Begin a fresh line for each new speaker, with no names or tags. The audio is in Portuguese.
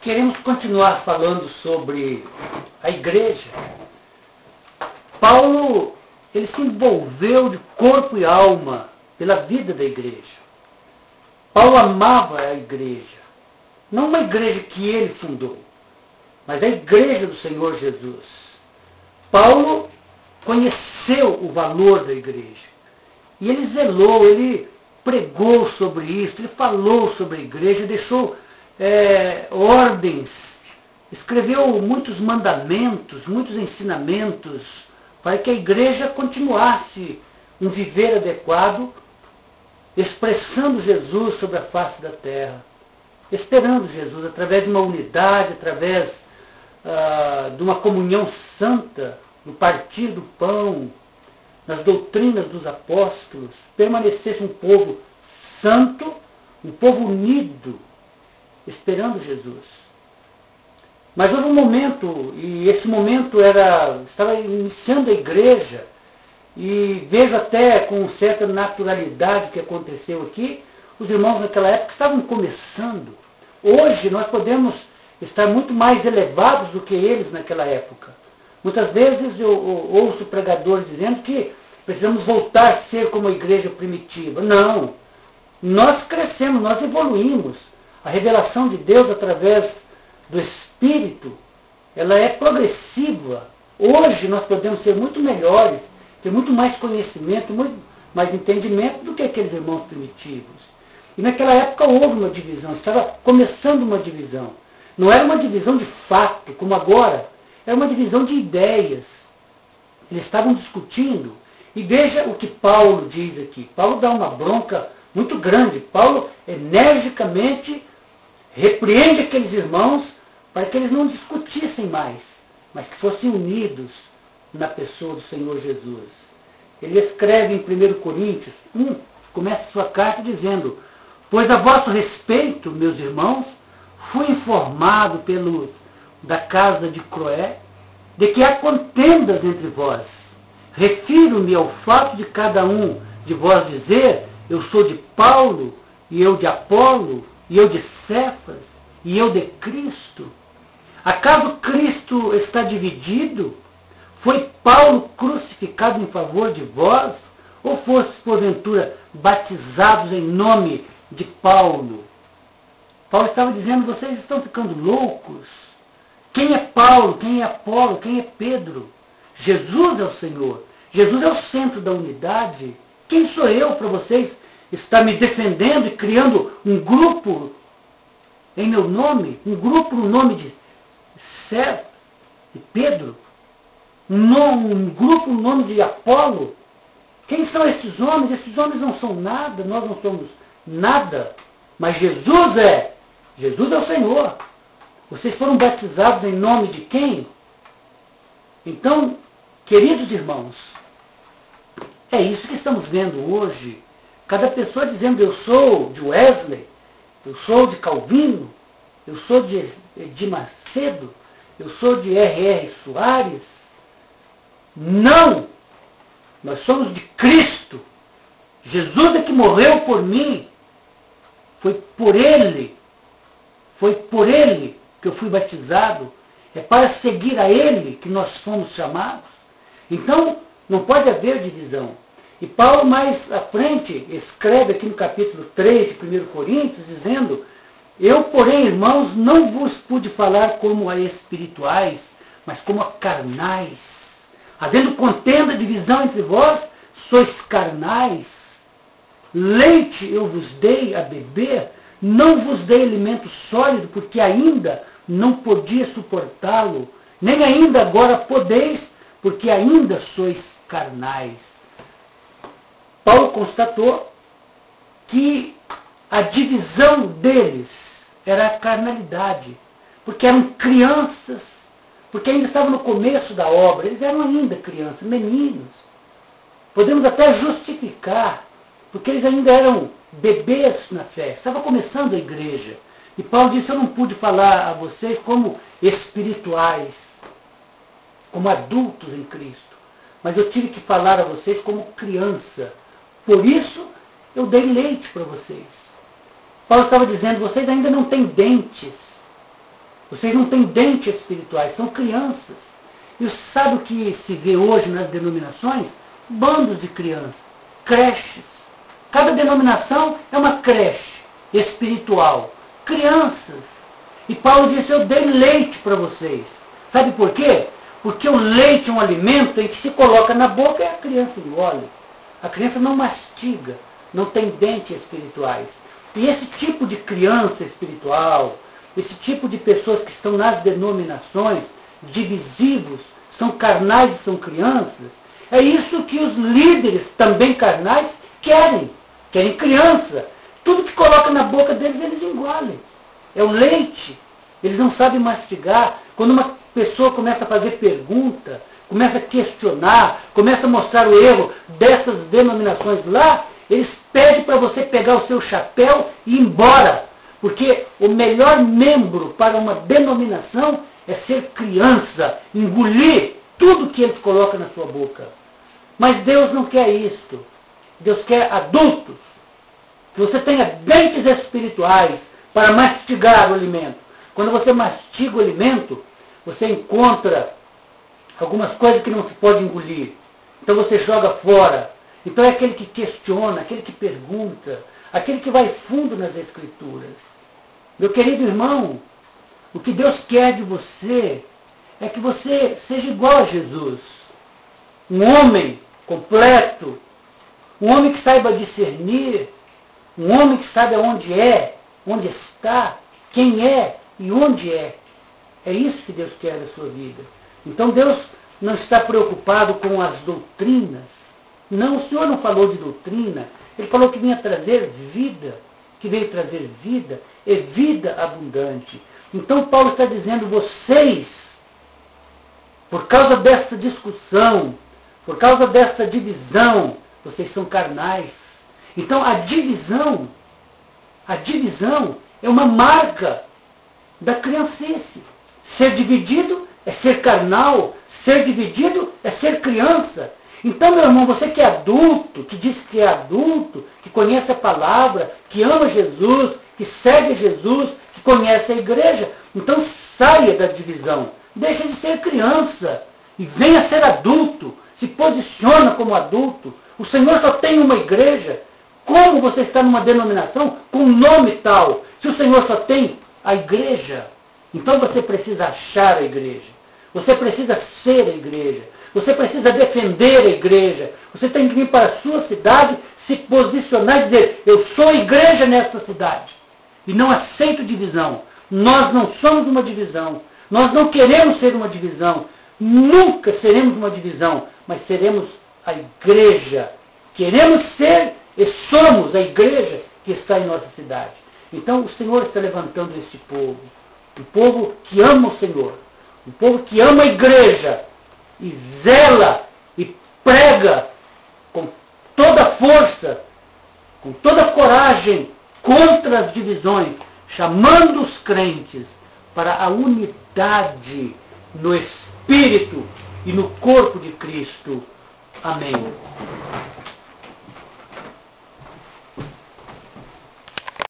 Queremos continuar falando sobre a igreja. Paulo, ele se envolveu de corpo e alma pela vida da igreja. Paulo amava a igreja. Não uma igreja que ele fundou, mas a igreja do Senhor Jesus. Paulo conheceu o valor da igreja. E ele zelou, ele pregou sobre isso, ele falou sobre a igreja, deixou ordens, escreveu muitos mandamentos, muitos ensinamentos, para que a igreja continuasse um viver adequado, expressando Jesus sobre a face da terra, esperando Jesus através de uma unidade, através de uma comunhão santa, no partir do pão, nas doutrinas dos apóstolos, permanecesse um povo santo, um povo unido, esperando Jesus. Mas houve um momento, e esse momento estava iniciando a igreja, e vejo até com certa naturalidade o que aconteceu aqui, os irmãos naquela época estavam começando. Hoje nós podemos estar muito mais elevados do que eles naquela época. Muitas vezes eu ouço pregadores dizendo que precisamos voltar a ser como a igreja primitiva. Não. Nós crescemos, nós evoluímos. A revelação de Deus através do Espírito, ela é progressiva. Hoje nós podemos ser muito melhores, ter muito mais conhecimento, muito mais entendimento do que aqueles irmãos primitivos. E naquela época houve uma divisão, estava começando uma divisão. Não era uma divisão de fato, como agora, era uma divisão de ideias. Eles estavam discutindo. E veja o que Paulo diz aqui. Paulo dá uma bronca muito grande. Paulo energicamente repreende aqueles irmãos para que eles não discutissem mais, mas que fossem unidos na pessoa do Senhor Jesus. Ele escreve em 1 Coríntios 1, começa sua carta dizendo: pois a vosso respeito, meus irmãos, fui informado da casa de Cloé, de que há contendas entre vós. Refiro-me ao fato de cada um de vós dizer: eu sou de Paulo, e eu de Apolo, e eu de Cefas, e eu de Cristo. Acaso Cristo está dividido? Foi Paulo crucificado em favor de vós? Ou fostes, porventura, batizados em nome de Paulo? Paulo estava dizendo: vocês estão ficando loucos. Quem é Paulo? Quem é Apolo? Quem é Pedro? Jesus é o Senhor. Jesus é o centro da unidade. Quem sou eu para vocês estar me defendendo e criando um grupo em meu nome? Um grupo no nome de Cefas e Pedro? Um grupo no nome de Apolo? Quem são estes homens? Esses homens não são nada, nós não somos nada. Mas Jesus é. Jesus é o Senhor. Vocês foram batizados em nome de quem? Então, queridos irmãos, é isso que estamos vendo hoje. Cada pessoa dizendo: eu sou de Wesley, eu sou de Calvino, eu sou de Macedo, eu sou de R.R. Soares. Não! Nós somos de Cristo. Jesus é que morreu por mim. Foi por Ele que eu fui batizado. É para seguir a Ele que nós fomos chamados. Então, não pode haver divisão. E Paulo, mais à frente, escreve aqui no capítulo 3 de 1 Coríntios, dizendo: eu, porém, irmãos, não vos pude falar como a espirituais, mas como a carnais. Havendo contenda, divisão entre vós, sois carnais. Leite eu vos dei a beber, não vos dei alimento sólido, porque ainda não podia suportá-lo, nem ainda agora podeis, porque ainda sois carnais. Paulo constatou que a divisão deles era a carnalidade, porque eram crianças, porque ainda estavam no começo da obra, eles eram ainda crianças, meninos. Podemos até justificar, porque eles ainda eram bebês na fé, estava começando a igreja. E Paulo disse: eu não pude falar a vocês como espirituais, como adultos em Cristo, mas eu tive que falar a vocês como criança. Por isso eu dei leite para vocês. Paulo estava dizendo: vocês ainda não têm dentes. Vocês não têm dentes espirituais, são crianças. E sabe o que se vê hoje nas denominações? Bandos de crianças, creches. Cada denominação é uma creche espiritual. Crianças. E Paulo disse, eu dei leite para vocês. Sabe por quê? Porque o leite é um alimento em que se coloca na boca e a criança engole. A criança não mastiga, não tem dentes espirituais. E esse tipo de criança espiritual, esse tipo de pessoas que estão nas denominações, divisivos, são carnais e são crianças, é isso que os líderes, também carnais, querem. Querem criança. Tudo que coloca na boca deles, eles engolem. É o leite. Eles não sabem mastigar. Quando uma pessoa começa a fazer pergunta, começa a questionar, começa a mostrar o erro dessas denominações lá, eles pedem para você pegar o seu chapéu e ir embora. Porque o melhor membro para uma denominação é ser criança, engolir tudo que eles colocam na sua boca. Mas Deus não quer isto. Deus quer adultos. Que você tenha dentes espirituais para mastigar o alimento. Quando você mastiga o alimento, você encontra algumas coisas que não se pode engolir. Então você joga fora. Então é aquele que questiona, aquele que pergunta, aquele que vai fundo nas Escrituras. Meu querido irmão, o que Deus quer de você é que você seja igual a Jesus. Um homem completo, um homem que saiba discernir, um homem que sabe aonde é, onde está, quem é e onde é. É isso que Deus quer da sua vida. Então Deus não está preocupado com as doutrinas. Não, o Senhor não falou de doutrina. Ele falou que vinha trazer vida, que veio trazer vida e vida abundante. Então Paulo está dizendo, vocês, por causa dessa discussão, por causa dessa divisão, vocês são carnais. Então a divisão é uma marca da criancice. Ser dividido é ser carnal, ser dividido é ser criança. Então, meu irmão, você que é adulto, que diz que é adulto, que conhece a palavra, que ama Jesus, que segue Jesus, que conhece a igreja, então saia da divisão. Deixa de ser criança e venha ser adulto. Se posiciona como adulto. O Senhor só tem uma igreja. Como você está numa denominação com um nome tal, se o Senhor só tem a igreja? Então você precisa achar a igreja. Você precisa ser a igreja. Você precisa defender a igreja. Você tem que vir para a sua cidade, se posicionar e dizer, eu sou a igreja nessa cidade. E não aceito divisão. Nós não somos uma divisão. Nós não queremos ser uma divisão. Nunca seremos uma divisão, mas seremos a igreja. Queremos ser e somos a igreja que está em nossa cidade. Então o Senhor está levantando este povo. Um povo que ama o Senhor. Um povo que ama a igreja. E zela e prega com toda força, com toda coragem contra as divisões, chamando os crentes para a unidade no Espírito e no corpo de Cristo. Amém.